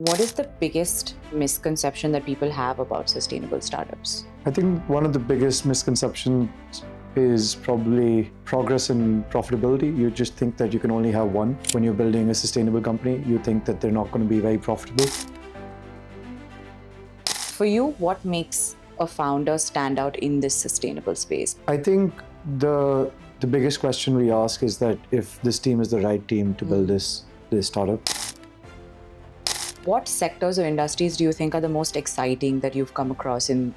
What is the biggest misconception that people have about sustainable startups? I think one of the biggest misconceptions is probably progress and profitability. You just think that you can only have one. When you're building a sustainable company, you think that they're not going to be very profitable. For you, what makes a founder stand out in this sustainable space? I think the biggest question we ask is that if this team is the right team to build this startup. What sectors or industries do you think are the most exciting that you've come across in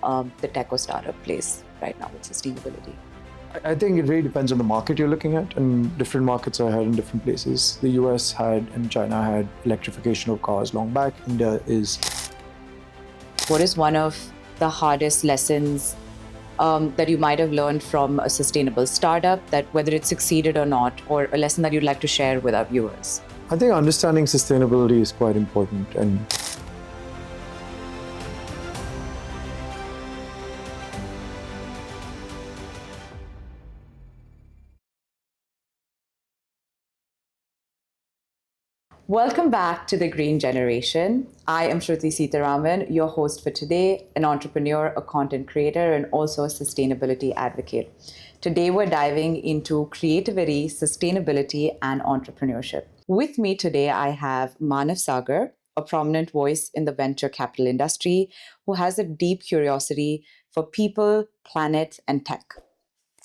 the tech or startup place right now with sustainability? I think it really depends on the market you're looking at, and different markets are ahead in different places. The US had and China had electrification of cars long back. India is. What is one of the hardest lessons that you might have learned from a sustainable startup, that whether it succeeded or not, or a lesson that you'd like to share with our viewers? I think understanding sustainability is quite important, and Welcome back to The Green Generation. I am Shruti Seetharaman, your host for today, an entrepreneur, a content creator, and also a sustainability advocate. Today, we're diving into creativity, sustainability, and entrepreneurship. With me today, I have Maanav Sagar, a prominent voice in the venture capital industry who has a deep curiosity for people, planet, and tech.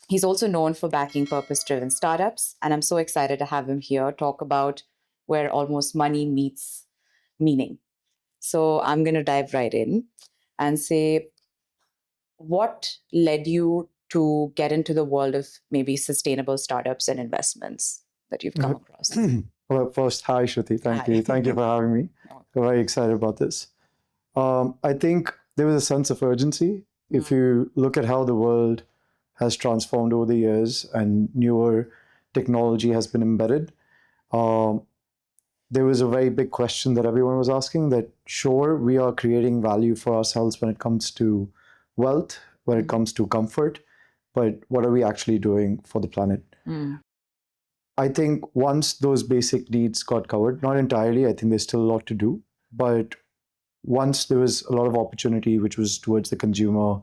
He's also known for backing purpose-driven startups, and I'm so excited to have him here talk about where almost money meets meaning. So I'm going to dive right in and say, what led you to get into the world of maybe sustainable startups and investments that you've come across? Well, first, hi Shruti, thank Hi. you. Thank you for having me. I'm very excited about this. I think there was a sense of urgency. If you look at how the world has transformed over the years and newer technology has been embedded, there was a very big question that everyone was asking, that sure, we are creating value for ourselves when it comes to wealth, when it comes to comfort, but what are we actually doing for the planet? I think once those basic needs got covered, not entirely, I think there's still a lot to do, but once there was a lot of opportunity, which was towards the consumer,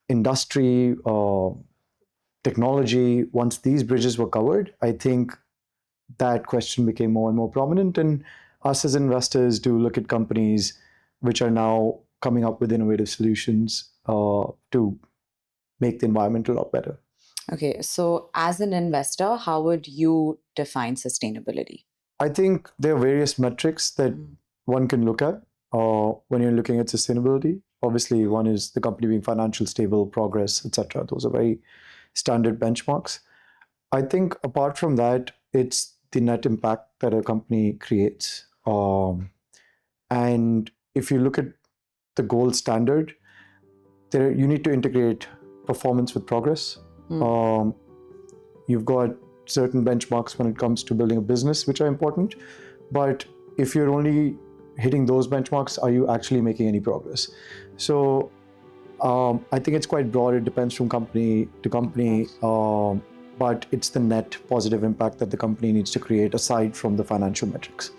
industry, technology, once these bridges were covered, I think that question became more and more prominent. And us as investors do look at companies which are now coming up with innovative solutions to make the environment a lot better. Okay, so as an investor, how would you define sustainability? I think there are various metrics that one can look at when you're looking at sustainability. Obviously, one is the company being financial stable, progress, etc. Those are very standard benchmarks. I think apart from that, it's the net impact that a company creates. And if you look at the gold standard, you need to integrate performance with progress. You've got certain benchmarks when it comes to building a business, which are important. But if you're only hitting those benchmarks, are you actually making any progress? So I think it's quite broad. It depends from company to company. But it's the net positive impact that the company needs to create aside from the financial metrics.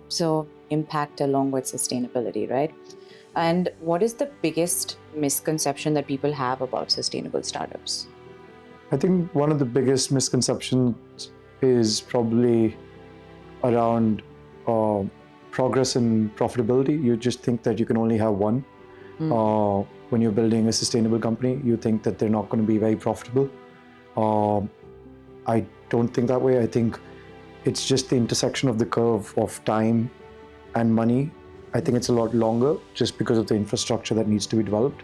So impact along with sustainability, right? And what is the biggest misconception that people have about sustainable startups? I think one of the biggest misconceptions is probably around progress and profitability. You just think that you can only have one. When you're building a sustainable company, you think that they're not going to be very profitable. I don't think that way. I think it's just the intersection of the curve of time and money. I think it's a lot longer just because of the infrastructure that needs to be developed.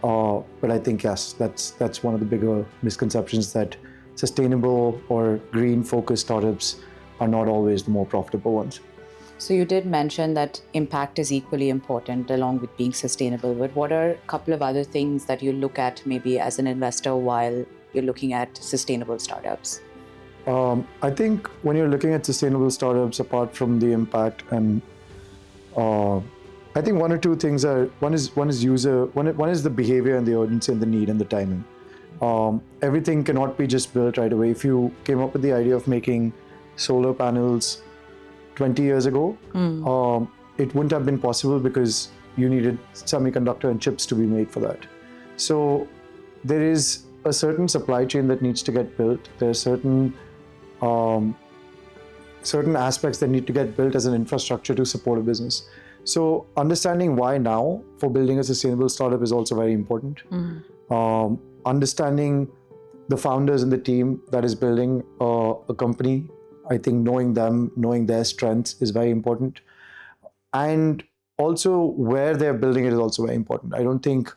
But I think, yes, that's one of the bigger misconceptions, that sustainable or green-focused startups are not always the more profitable ones. So you did mention that impact is equally important along with being sustainable, but what are a couple of other things that you look at maybe as an investor while you're looking at sustainable startups? I think when you're looking at sustainable startups, apart from the impact, and I think one or two things are, one is the behavior and the urgency and the need and the timing. Everything cannot be just built right away. If you came up with the idea of making solar panels 20 years ago, it wouldn't have been possible because you needed semiconductor and chips to be made for that. So there is a certain supply chain that needs to get built. There are certain aspects that need to get built as an infrastructure to support a business. So understanding why now for building a sustainable startup is also very important. Understanding the founders and the team that is building a company, I think knowing them, knowing their strengths is very important. And also where they're building it is also very important. I don't think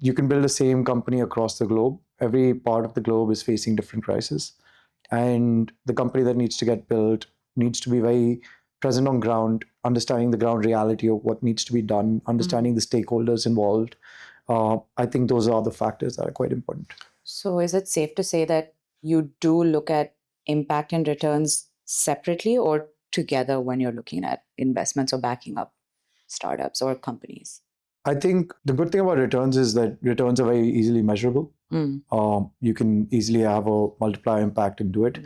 you can build the same company across the globe. Every part of the globe is facing different crises. And the company that needs to get built needs to be very present on ground, understanding the ground reality of what needs to be done, understanding the stakeholders involved. I think those are the factors that are quite important. So is it safe to say that you do look at impact and returns separately or together when you're looking at investments or backing up startups or companies? I think the good thing about returns is that returns are very easily measurable. You can easily have a multiplier impact and do it.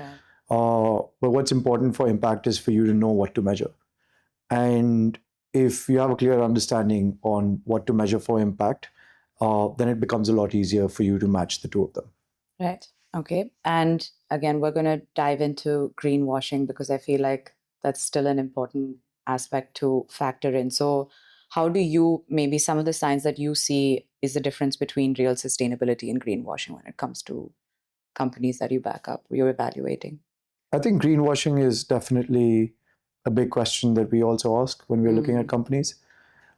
But what's important for impact is for you to know what to measure. And if you have a clear understanding on what to measure for impact, then it becomes a lot easier for you to match the two of them. Right. Okay. And again, we're going to dive into greenwashing because I feel like that's still an important aspect to factor in. So how do you, maybe some of the signs that you see is the difference between real sustainability and greenwashing when it comes to companies that you back up, you're evaluating? I think greenwashing is definitely a big question that we also ask when we're looking at companies.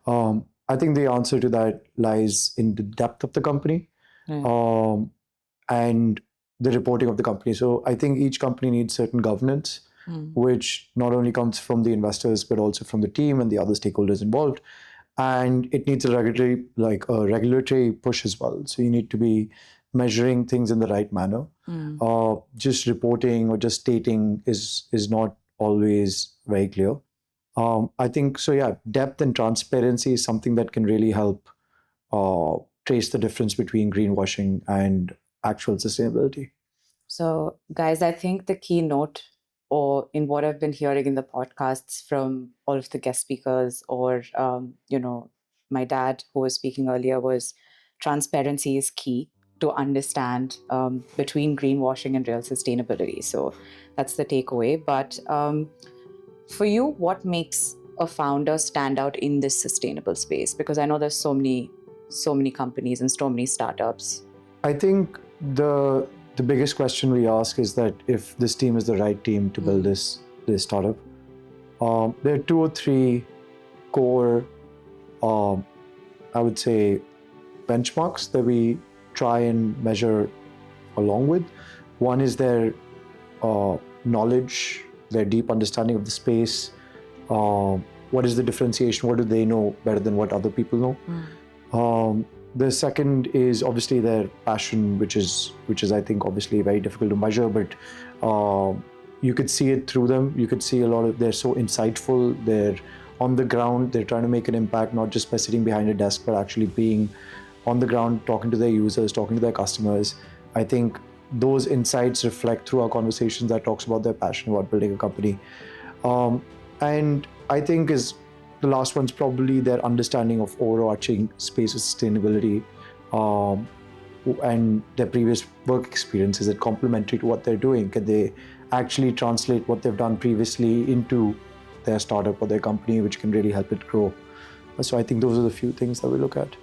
I think the answer to that lies in the depth of the company and the reporting of the company. So I think each company needs certain governance, which not only comes from the investors, but also from the team and the other stakeholders involved. And it needs a regulatory push as well. So you need to be measuring things in the right manner. Just reporting or just stating is not always very clear. I think so. Yeah, depth and transparency is something that can really help trace the difference between greenwashing and actual sustainability. So, guys, I think the keynote, or in what I've been hearing in the podcasts from all of the guest speakers, or my dad who was speaking earlier, was transparency is key to understand between greenwashing and real sustainability. So that's the takeaway. But for you, what makes a founder stand out in this sustainable space? Because I know there's so many companies and so many startups. I think the biggest question we ask is that if this team is the right team to build this startup. There are 2 or 3 core, I would say, benchmarks that we try and measure along with. One is their knowledge, their deep understanding of the space. What is the differentiation? What do they know better than what other people know? The second is obviously their passion, which is I think obviously very difficult to measure, but you could see it through them. You could see a lot of, they're so insightful, they're on the ground, they're trying to make an impact, not just by sitting behind a desk, but actually being on the ground, talking to their users, talking to their customers. I think those insights reflect through our conversations that talks about their passion about building a company. And I think is the last one's probably their understanding of overarching space of sustainability and their previous work experiences that complementary to what they're doing. Can they actually translate what they've done previously into their startup or their company, which can really help it grow? So I think those are the few things that we look at.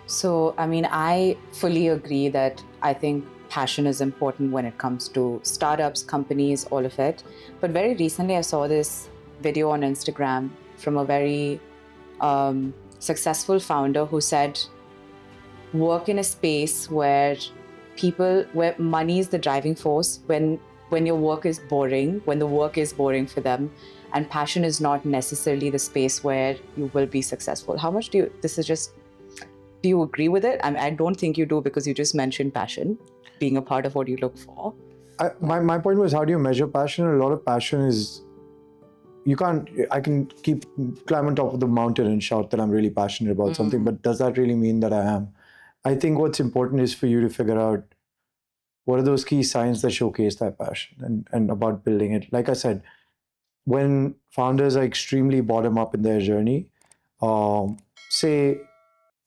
So, I mean, I fully agree that I think passion is important when it comes to startups, companies, all of it. But very recently, I saw this video on Instagram from a very successful founder who said, work in a space where money is the driving force, when your work is boring, when the work is boring for them, and passion is not necessarily the space where you will be successful. How much do you agree with it? I don't think you do, because you just mentioned passion being a part of what you look for. My point was, how do you measure passion? A lot of passion is, I can climb on top of the mountain and shout that I'm really passionate about something, but does that really mean that I am? I think what's important is for you to figure out what are those key signs that showcase that passion and about building it. Like I said, when founders are extremely bottom up in their journey, say,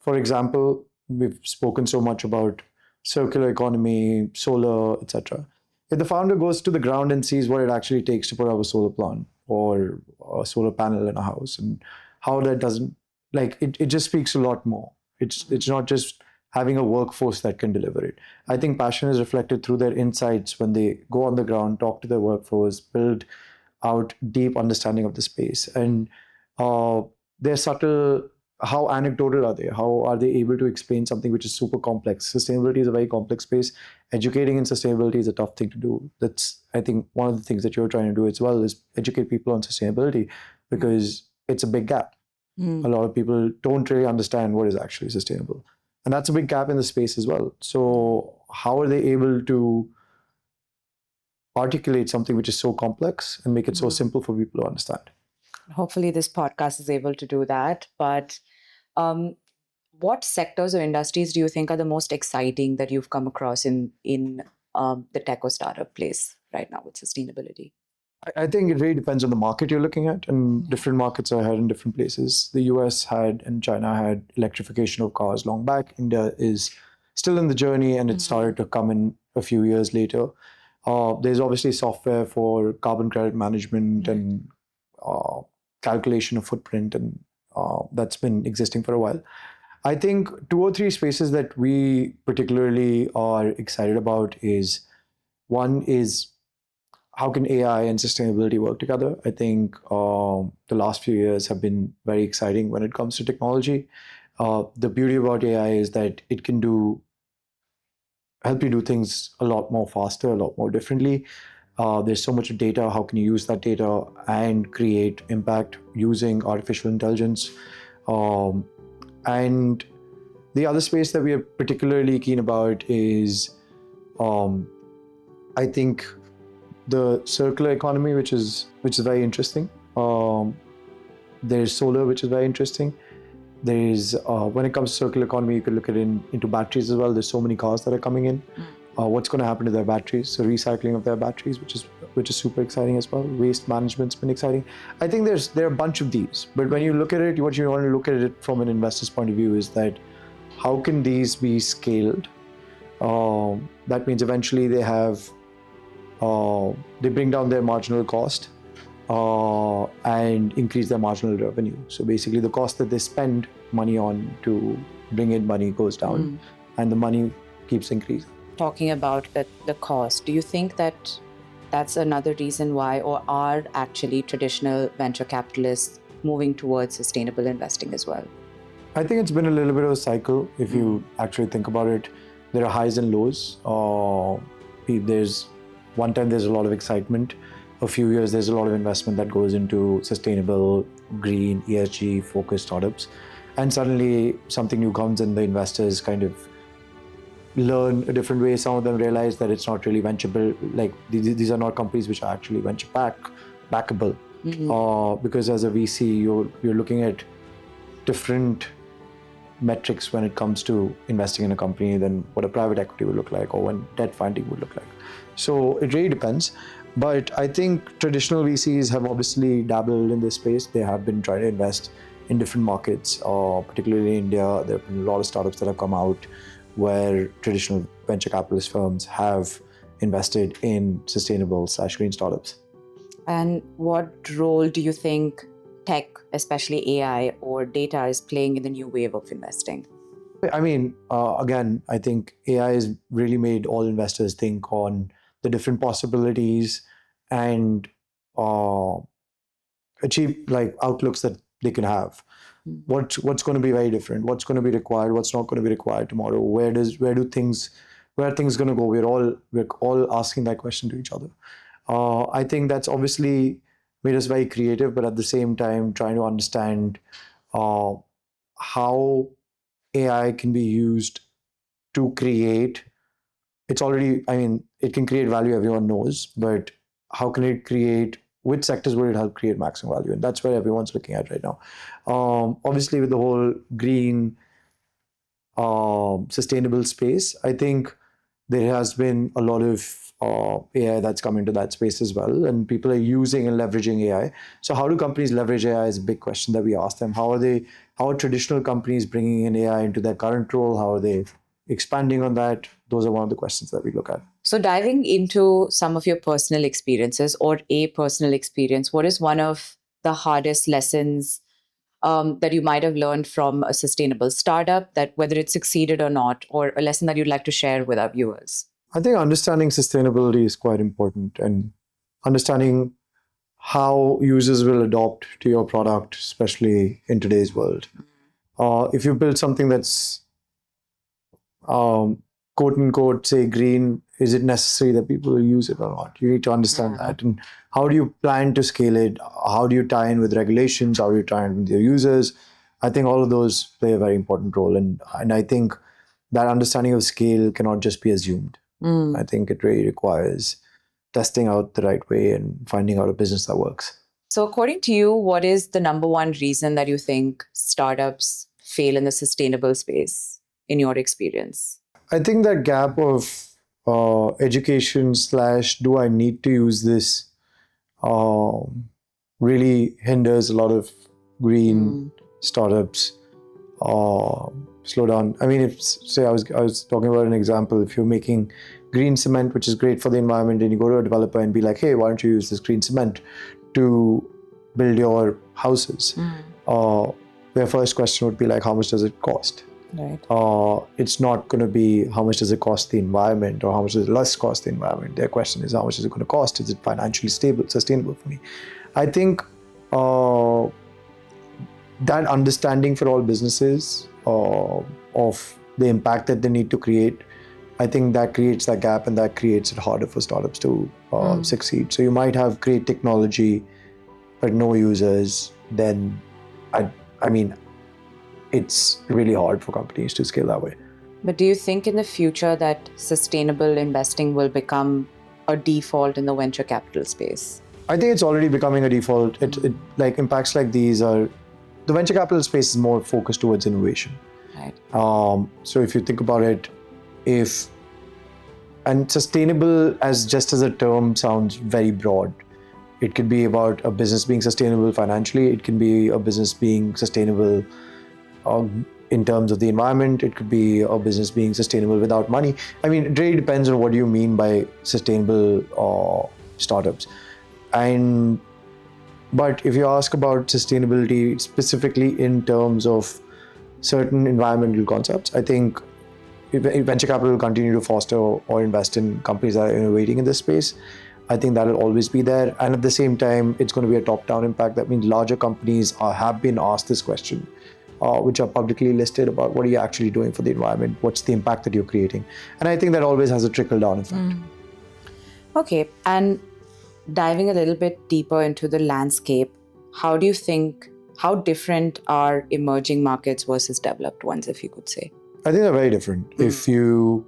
for example, we've spoken so much about circular economy, solar, etc. If the founder goes to the ground and sees what it actually takes to put up a solar plant or a solar panel in a house, and how that doesn't, like, it just speaks a lot more. It's not just having a workforce that can deliver it. I think passion is reflected through their insights when they go on the ground, talk to their workforce, build out deep understanding of the space, and uh, their subtle, how anecdotal are they, how are they able to explain something which is super complex. Sustainability is a very complex space. Educating in sustainability is a tough thing to do. That's, I think, one of the things that you're trying to do as well, is educate people on sustainability, because it's a big gap. A lot of people don't really understand what is actually sustainable, and that's a big gap in the space as well. So how are they able to articulate something which is so complex and make it so simple for people to understand? Hopefully, this podcast is able to do that. But um, what sectors or industries do you think are the most exciting that you've come across in the tech or startup place right now with sustainability? I think it really depends on the market you're looking at, and different markets are ahead in different places. The US had and China had electrification of cars long back. India is still in the journey, and it started to come in a few years later. There's obviously software for carbon credit management and uh, calculation of footprint, and that's been existing for a while. I think two or three spaces that we particularly are excited about is, one is, how can AI and sustainability work together? I think the last few years have been very exciting when it comes to technology. The beauty about AI is that it can help you do things a lot more faster, a lot more differently. There's so much data. How can you use that data and create impact using artificial intelligence? And the other space that we are particularly keen about is, I think, the circular economy, which is very interesting. There's solar, which is very interesting. There's when it comes to circular economy, you could look at it into batteries as well. There's so many cars that are coming in. What's going to happen to their batteries? So recycling of their batteries, which is super exciting as well. Waste management's been exciting. I think there are a bunch of these, but when you look at it, what you want to look at it from an investor's point of view is that, how can these be scaled? That means eventually they bring down their marginal cost and increase their marginal revenue. So basically, the cost that they spend money on to bring in money goes down, and the money keeps increasing. Talking about the cost, do you think that that's another reason why, or are actually traditional venture capitalists moving towards sustainable investing as well? I think it's been a little bit of a cycle. If you actually think about it, there are highs and lows. There's one time there's a lot of excitement. A few years there's a lot of investment that goes into sustainable, green, ESG focused startups, and suddenly something new comes and the investors kind of learn a different way. Some of them realize that it's not really venture, like these are not companies which are actually venture backable. Because as a VC, you're looking at different metrics when it comes to investing in a company than what a private equity would look like, or when debt funding would look like. So it really depends. But I think traditional VCs have obviously dabbled in this space. They have been trying to invest in different markets, particularly in India. There have been a lot of startups that have come out where traditional venture capitalist firms have invested in sustainable/green startups. And what role do you think tech, especially AI or data, is playing in the new wave of investing? I mean, again, I think AI has really made all investors think on the different possibilities and achieve like outlooks that they can have. What's going to be very different? What's going to be required? What's not going to be required tomorrow? Where are things going to go? We're all asking that question to each other. I think that's obviously made us very creative, but at the same time trying to understand how AI can be used to create. It's already, I mean, it can create value, everyone knows, but how can it create, which sectors will it help create maximum value? And that's where everyone's looking at right now. Obviously, with the whole green, sustainable space, I think there has been a lot of AI that's come into that space as well, and people are using and leveraging AI. So how do companies leverage AI is a big question that we ask them. How are traditional companies bringing in AI into their current role? How are they expanding on that? Those are one of the questions that we look at. So diving into some of your personal experiences or a personal experience, what is one of the hardest lessons that you might have learned from a sustainable startup, that whether it succeeded or not, or a lesson that you'd like to share with our viewers? I think understanding sustainability is quite important, and understanding how users will adopt to your product, especially in today's world. If you build something that's quote unquote say green, is it necessary that people will use it or not? You need to understand that. And how do you plan to scale it? How do you tie in with regulations? How do you tie in with your users? I think all of those play a very important role. And I think that understanding of scale cannot just be assumed. I think it really requires testing out the right way and finding out a business that works. So according to you, what is the number one reason that you think startups fail in the sustainable space in your experience? I think that gap of education / do I need to use this really hinders a lot of green startups. Slow down. I mean, if say I was talking about an example, if you're making green cement, which is great for the environment, and you go to a developer and be like, hey, why don't you use this green cement to build your houses? Their first question would be like, how much does it cost? Right. It's not going to be how much does it cost the environment or how much does it less cost the environment. Their question is, how much is it going to cost? Is it financially sustainable for me? I think that understanding for all businesses of the impact that they need to create, I think that creates that gap, and that creates it harder for startups to succeed. So you might have great technology, but no users, then I mean, it's really hard for companies to scale that way. But do you think in the future that sustainable investing will become a default in the venture capital space? I think it's already becoming a default. It like impacts like these are, the venture capital space is more focused towards innovation. Right. So if you think about it, and sustainable as just as a term sounds very broad. It could be about a business being sustainable financially. It can be a business being sustainable in terms of the environment. It could be a business being sustainable without money. I mean, it really depends on what you mean by sustainable startups. But if you ask about sustainability specifically in terms of certain environmental concepts, I think venture capital will continue to foster or invest in companies that are innovating in this space. I think that will always be there. And at the same time, it's going to be a top-down impact. That means larger companies have been asked this question, which are publicly listed, about what are you actually doing for the environment? What's the impact that you're creating? And I think that always has a trickle-down effect. Okay. And diving a little bit deeper into the landscape, how do you think, how different are emerging markets versus developed ones, if you could say? I think they're very different. If you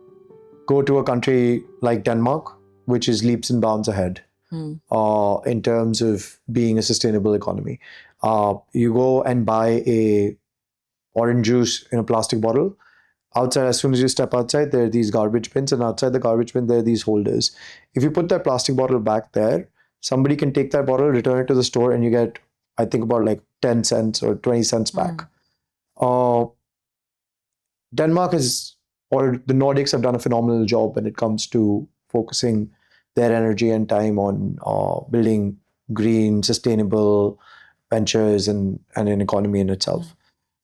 go to a country like Denmark, which is leaps and bounds ahead in terms of being a sustainable economy, you go and buy a orange juice in a plastic bottle. Outside, as soon as you step outside, there are these garbage bins, and outside the garbage bin, there are these holders. If you put that plastic bottle back there, somebody can take that bottle, return it to the store, and you get, I think, about like 10 cents or 20 cents back. Denmark or the Nordics have done a phenomenal job when it comes to focusing their energy and time on building green, sustainable ventures and an economy in itself.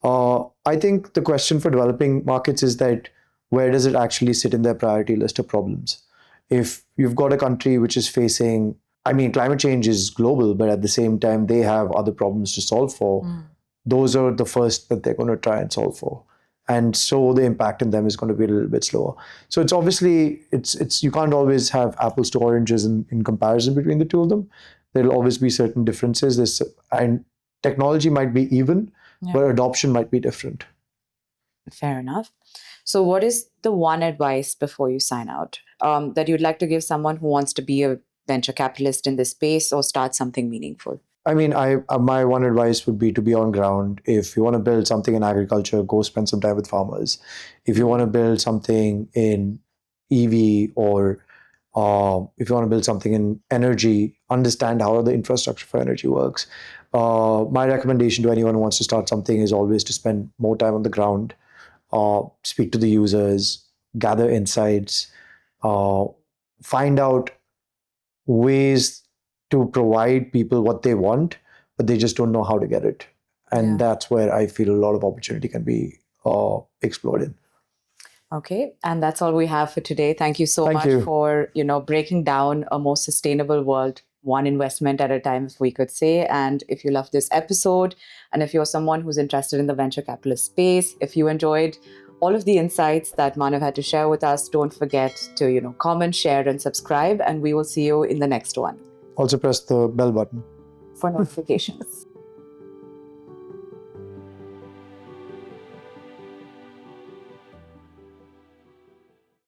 I think the question for developing markets is that where does it actually sit in their priority list of problems? If you've got a country which is facing, I mean, climate change is global, but at the same time, they have other problems to solve for. Those are the first that they're going to try and solve for. And so the impact in them is going to be a little bit slower. So it's obviously, it's you can't always have apples to oranges in comparison between the two of them. There'll always be certain differences. And technology might be even, but adoption might be different. Fair enough. So what is the one advice before you sign out that you'd like to give someone who wants to be a venture capitalist in this space or start something meaningful? I mean, my one advice would be to be on ground. If you want to build something in agriculture, go spend some time with farmers. If you want to build something in EV or If you want to build something in energy, understand how the infrastructure for energy works. My recommendation to anyone who wants to start something is always to spend more time on the ground, speak to the users, gather insights, find out ways to provide people what they want, but they just don't know how to get it. And that's where I feel a lot of opportunity can be explored in. Okay, and that's all we have for today. Thank you so Thank much you. for, breaking down a more sustainable world, one investment at a time, if we could say. And if you love this episode, and if you're someone who's interested in the venture capitalist space, if you enjoyed all of the insights that Maanav had to share with us, don't forget to, comment, share, and subscribe. And we will see you in the next one Also press the bell button for notifications.